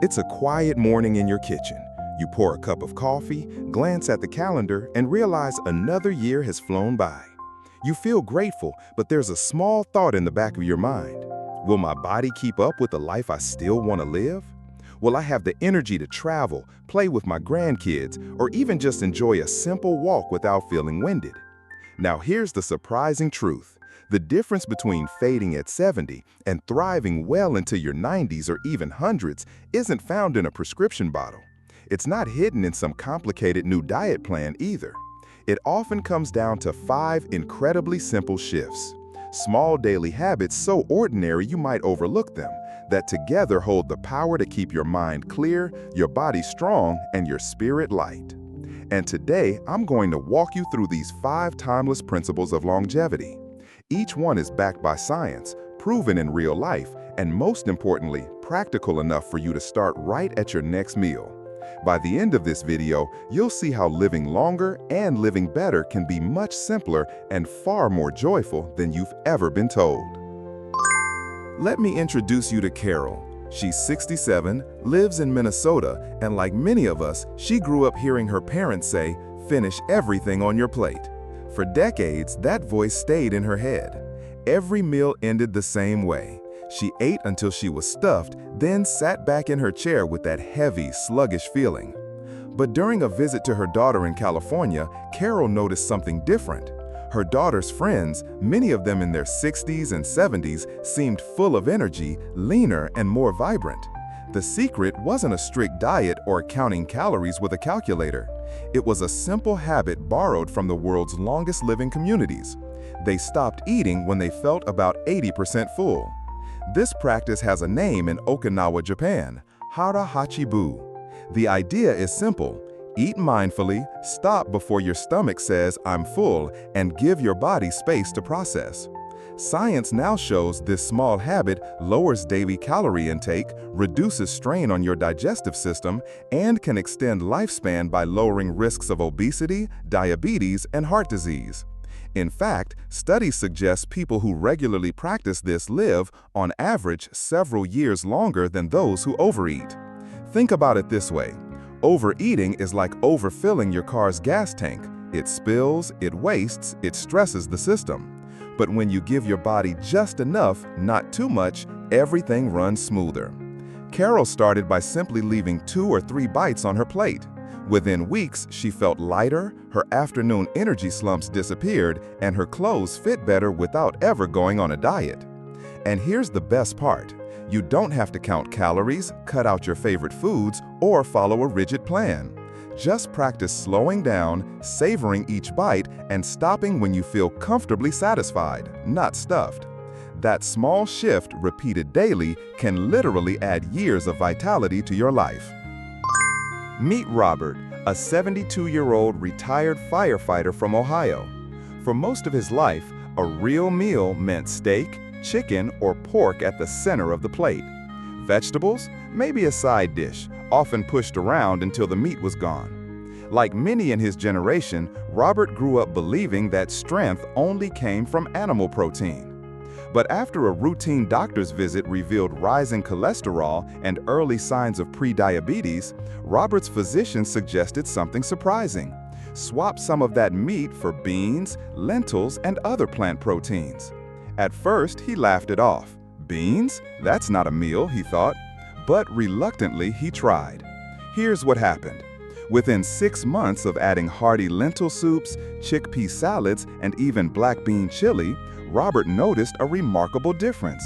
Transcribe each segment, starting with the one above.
It's a quiet morning in your kitchen. You pour a cup of coffee, glance at the calendar, and realize another year has flown by. You feel grateful, but there's a small thought in the back of your mind. Will my body keep up with the life I still want to live? Will I have the energy to travel, play with my grandkids, or even just enjoy a simple walk without feeling winded? Now here's the surprising truth. The difference between fading at 70 and thriving well into your 90s or even hundreds isn't found in a prescription bottle. It's not hidden in some complicated new diet plan either. It often comes down to 5 incredibly simple shifts. Small daily habits so ordinary you might overlook them, that together hold the power to keep your mind clear, your body strong, and your spirit light. And today, I'm going to walk you through these 5 timeless principles of longevity. Each one is backed by science, proven in real life, and most importantly, practical enough for you to start right at your next meal. By the end of this video, you'll see how living longer and living better can be much simpler and far more joyful than you've ever been told. Let me introduce you to Carol. She's 67, lives in Minnesota, and like many of us, she grew up hearing her parents say, "Finish everything on your plate." For decades, that voice stayed in her head. Every meal ended the same way. She ate until she was stuffed, then sat back in her chair with that heavy, sluggish feeling. But during a visit to her daughter in California, Carol noticed something different. Her daughter's friends, many of them in their 60s and 70s, seemed full of energy, leaner, and more vibrant. The secret wasn't a strict diet or counting calories with a calculator. It was a simple habit borrowed from the world's longest-living communities. They stopped eating when they felt about 80% full. This practice has a name in Okinawa, Japan, hara hachibu. The idea is simple. Eat mindfully, stop before your stomach says, "I'm full," and give your body space to process. Science now shows this small habit lowers daily calorie intake, reduces strain on your digestive system, and can extend lifespan by lowering risks of obesity, diabetes, and heart disease. In fact, studies suggest people who regularly practice this live, on average, several years longer than those who overeat. Think about it this way. Overeating is like overfilling your car's gas tank. It spills, it wastes, it stresses the system. But when you give your body just enough, not too much, everything runs smoother. Carol started by simply leaving 2 or 3 bites on her plate. Within weeks, she felt lighter, her afternoon energy slumps disappeared, and her clothes fit better without ever going on a diet. And here's the best part. You don't have to count calories, cut out your favorite foods, or follow a rigid plan. Just practice slowing down, savoring each bite, and stopping when you feel comfortably satisfied, not stuffed. That small shift, repeated daily, can literally add years of vitality to your life. Meet Robert, a 72-year-old retired firefighter from Ohio. For most of his life, a real meal meant steak, chicken, or pork at the center of the plate. Vegetables? Maybe a side dish, often pushed around until the meat was gone. Like many in his generation, Robert grew up believing that strength only came from animal protein. But after a routine doctor's visit revealed rising cholesterol and early signs of prediabetes, Robert's physician suggested something surprising. Swap some of that meat for beans, lentils, and other plant proteins. At first, he laughed it off. Beans? That's not a meal, he thought. But reluctantly, he tried. Here's what happened. Within 6 months of adding hearty lentil soups, chickpea salads, and even black bean chili, Robert noticed a remarkable difference.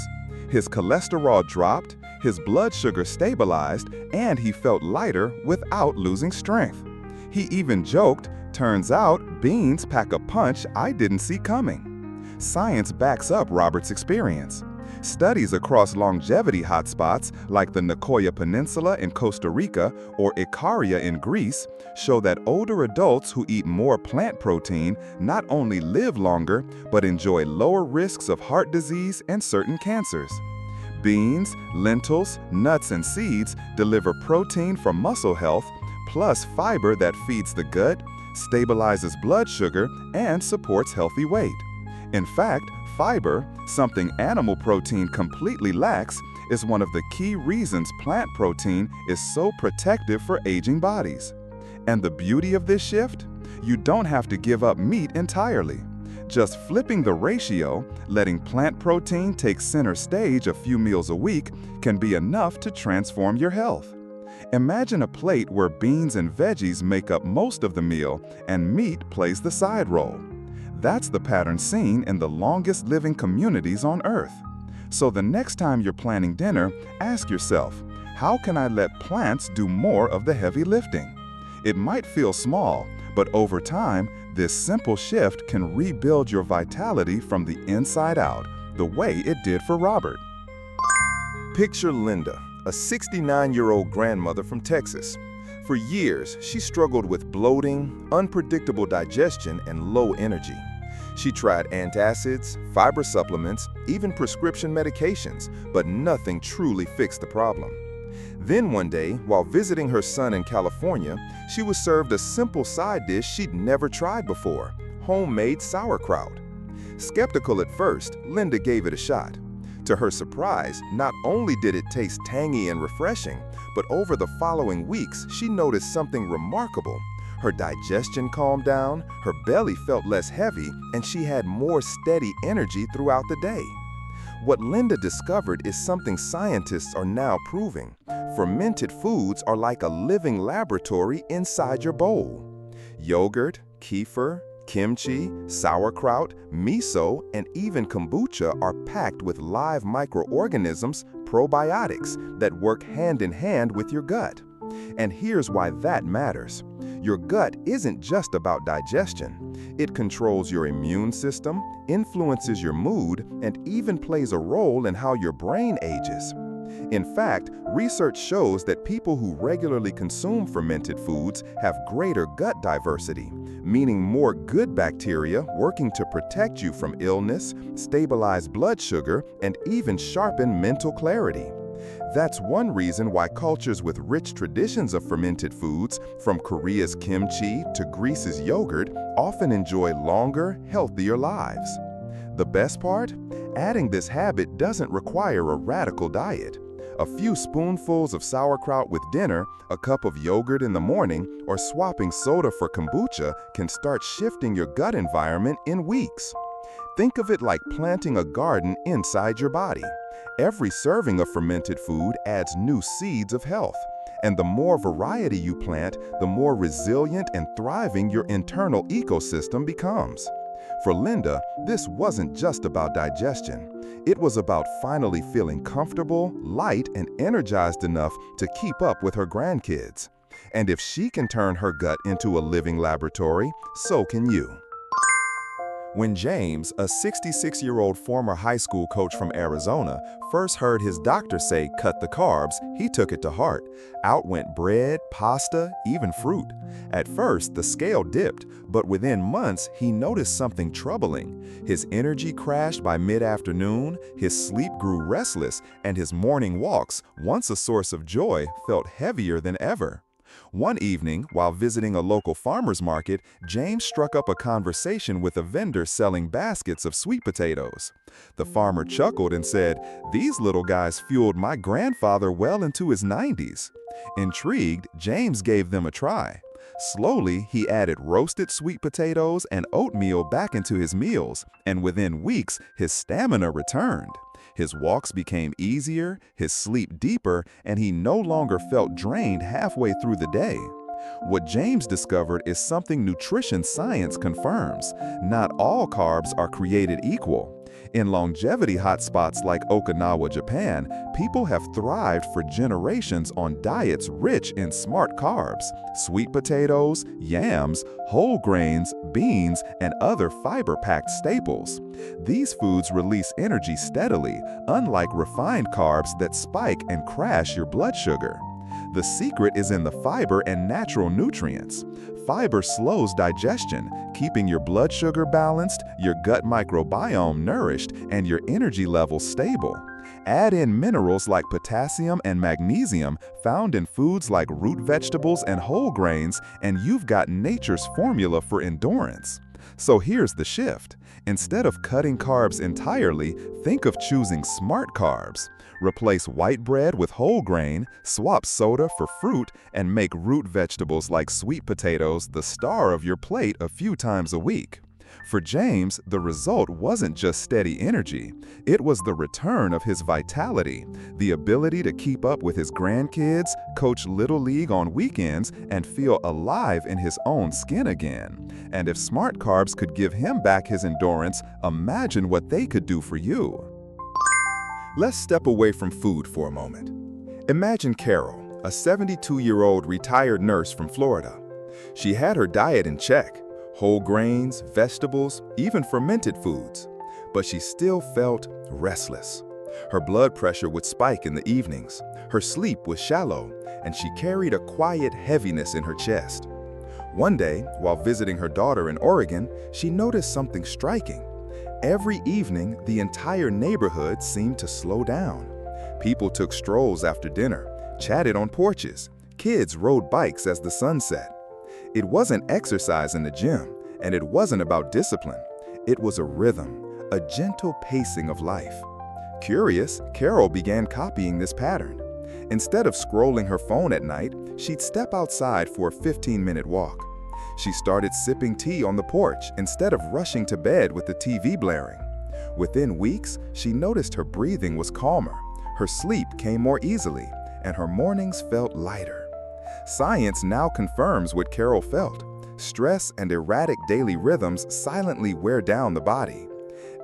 His cholesterol dropped, his blood sugar stabilized, and he felt lighter without losing strength. He even joked, "Turns out, beans pack a punch I didn't see coming." Science backs up Robert's experience. Studies across longevity hotspots like the Nicoya Peninsula in Costa Rica or Ikaria in Greece show that older adults who eat more plant protein not only live longer, but enjoy lower risks of heart disease and certain cancers. Beans, lentils, nuts, and seeds deliver protein for muscle health, plus fiber that feeds the gut, stabilizes blood sugar, and supports healthy weight. In fact, fiber, something animal protein completely lacks, is one of the key reasons plant protein is so protective for aging bodies. And the beauty of this shift? You don't have to give up meat entirely. Just flipping the ratio, letting plant protein take center stage a few meals a week can be enough to transform your health. Imagine a plate where beans and veggies make up most of the meal and meat plays the side role. That's the pattern seen in the longest living communities on Earth. So the next time you're planning dinner, ask yourself, how can I let plants do more of the heavy lifting? It might feel small, but over time, this simple shift can rebuild your vitality from the inside out, the way it did for Robert. Picture Linda, a 69-year-old grandmother from Texas. For years, she struggled with bloating, unpredictable digestion, and low energy. She tried antacids, fiber supplements, even prescription medications, but nothing truly fixed the problem. Then one day, while visiting her son in California, she was served a simple side dish she'd never tried before: homemade sauerkraut. Skeptical at first, Linda gave it a shot. To her surprise, not only did it taste tangy and refreshing, but over the following weeks, she noticed something remarkable. Her digestion calmed down, her belly felt less heavy, and she had more steady energy throughout the day. What Linda discovered is something scientists are now proving. Fermented foods are like a living laboratory inside your bowl. Yogurt, kefir, kimchi, sauerkraut, miso, and even kombucha are packed with live microorganisms, probiotics, that work hand in hand with your gut. And here's why that matters. Your gut isn't just about digestion. It controls your immune system, influences your mood, and even plays a role in how your brain ages. In fact, research shows that people who regularly consume fermented foods have greater gut diversity, meaning more good bacteria working to protect you from illness, stabilize blood sugar, and even sharpen mental clarity. That's one reason why cultures with rich traditions of fermented foods, from Korea's kimchi to Greece's yogurt, often enjoy longer, healthier lives. The best part? Adding this habit doesn't require a radical diet. A few spoonfuls of sauerkraut with dinner, a cup of yogurt in the morning, or swapping soda for kombucha can start shifting your gut environment in weeks. Think of it like planting a garden inside your body. Every serving of fermented food adds new seeds of health. And the more variety you plant, the more resilient and thriving your internal ecosystem becomes. For Linda, this wasn't just about digestion. It was about finally feeling comfortable, light, and energized enough to keep up with her grandkids. And if she can turn her gut into a living laboratory, so can you. When James, a 66-year-old former high school coach from Arizona, first heard his doctor say cut the carbs, he took it to heart. Out went bread, pasta, even fruit. At first, the scale dipped, but within months, he noticed something troubling. His energy crashed by mid-afternoon, his sleep grew restless, and his morning walks, once a source of joy, felt heavier than ever. One evening, while visiting a local farmer's market, James struck up a conversation with a vendor selling baskets of sweet potatoes. The farmer chuckled and said, "These little guys fueled my grandfather well into his 90s. Intrigued, James gave them a try. Slowly, he added roasted sweet potatoes and oatmeal back into his meals, and within weeks, his stamina returned. His walks became easier, his sleep deeper, and he no longer felt drained halfway through the day. What James discovered is something nutrition science confirms. Not all carbs are created equal. In longevity hotspots like Okinawa, Japan, people have thrived for generations on diets rich in smart carbs: sweet potatoes, yams, whole grains, beans, and other fiber-packed staples. These foods release energy steadily, unlike refined carbs that spike and crash your blood sugar. The secret is in the fiber and natural nutrients. Fiber slows digestion, keeping your blood sugar balanced, your gut microbiome nourished, and your energy levels stable. Add in minerals like potassium and magnesium found in foods like root vegetables and whole grains, and you've got nature's formula for endurance. So here's the shift. Instead of cutting carbs entirely, think of choosing smart carbs. Replace white bread with whole grain, swap soda for fruit, and make root vegetables like sweet potatoes the star of your plate a few times a week. For James, the result wasn't just steady energy. It was the return of his vitality, the ability to keep up with his grandkids, coach Little League on weekends, and feel alive in his own skin again. And if smart carbs could give him back his endurance, imagine what they could do for you. Let's step away from food for a moment. Imagine Carol, a 72-year-old retired nurse from Florida. She had her diet in check. Whole grains, vegetables, even fermented foods. But she still felt restless. Her blood pressure would spike in the evenings, her sleep was shallow, and she carried a quiet heaviness in her chest. One day, while visiting her daughter in Oregon, she noticed something striking. Every evening, the entire neighborhood seemed to slow down. People took strolls after dinner, chatted on porches, kids rode bikes as the sun set. It wasn't exercise in the gym, and it wasn't about discipline. It was a rhythm, a gentle pacing of life. Curious, Carol began copying this pattern. Instead of scrolling her phone at night, she'd step outside for a 15-minute walk. She started sipping tea on the porch instead of rushing to bed with the TV blaring. Within weeks, she noticed her breathing was calmer, her sleep came more easily, and her mornings felt lighter. Science now confirms what Carol felt. Stress and erratic daily rhythms silently wear down the body.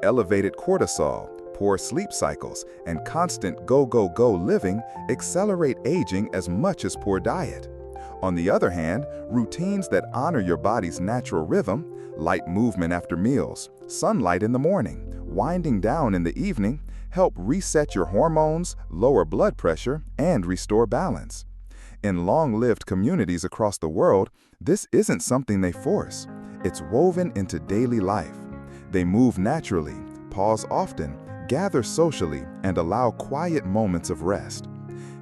Elevated cortisol, poor sleep cycles, and constant go-go-go living accelerate aging as much as poor diet. On the other hand, routines that honor your body's natural rhythm, light movement after meals, sunlight in the morning, winding down in the evening, help reset your hormones, lower blood pressure, and restore balance. In long-lived communities across the world, this isn't something they force. It's woven into daily life. They move naturally, pause often, gather socially, and allow quiet moments of rest.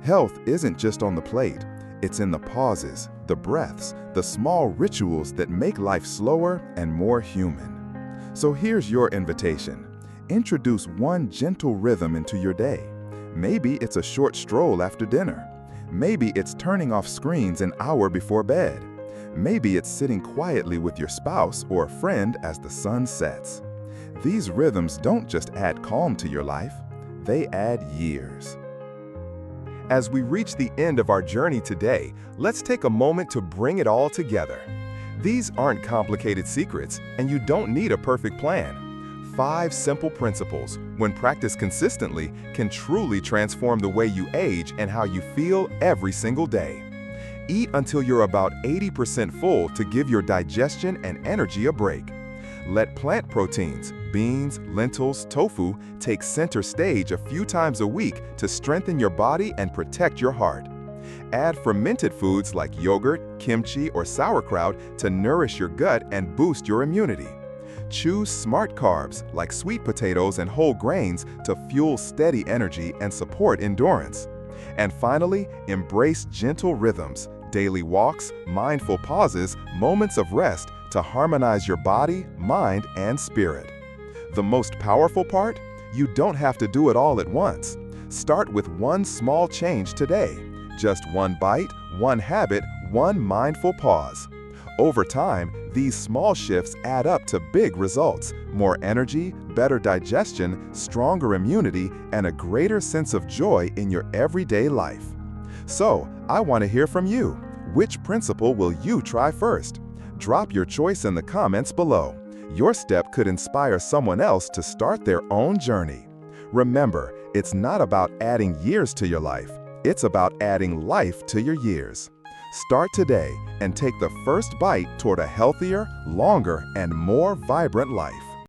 Health isn't just on the plate. It's in the pauses, the breaths, the small rituals that make life slower and more human. So here's your invitation. Introduce one gentle rhythm into your day. Maybe it's a short stroll after dinner. Maybe it's turning off screens an hour before bed. Maybe it's sitting quietly with your spouse or a friend as the sun sets. These rhythms don't just add calm to your life, they add years. As we reach the end of our journey today, let's take a moment to bring it all together. These aren't complicated secrets, and you don't need a perfect plan. 5 simple principles, when practiced consistently, can truly transform the way you age and how you feel every single day. Eat until you're about 80% full to give your digestion and energy a break. Let plant proteins, beans, lentils, tofu, take center stage a few times a week to strengthen your body and protect your heart. Add fermented foods like yogurt, kimchi, or sauerkraut to nourish your gut and boost your immunity. Choose smart carbs like sweet potatoes and whole grains to fuel steady energy and support endurance. And finally, embrace gentle rhythms, daily walks, mindful pauses, moments of rest to harmonize your body, mind, and spirit. The most powerful part? You don't have to do it all at once. Start with one small change today. Just one bite, one habit, one mindful pause. Over time, these small shifts add up to big results: more energy, better digestion, stronger immunity, and a greater sense of joy in your everyday life. So, I want to hear from you. Which principle will you try first? Drop your choice in the comments below. Your step could inspire someone else to start their own journey. Remember, it's not about adding years to your life. It's about adding life to your years. Start today and take the first bite toward a healthier, longer, and more vibrant life.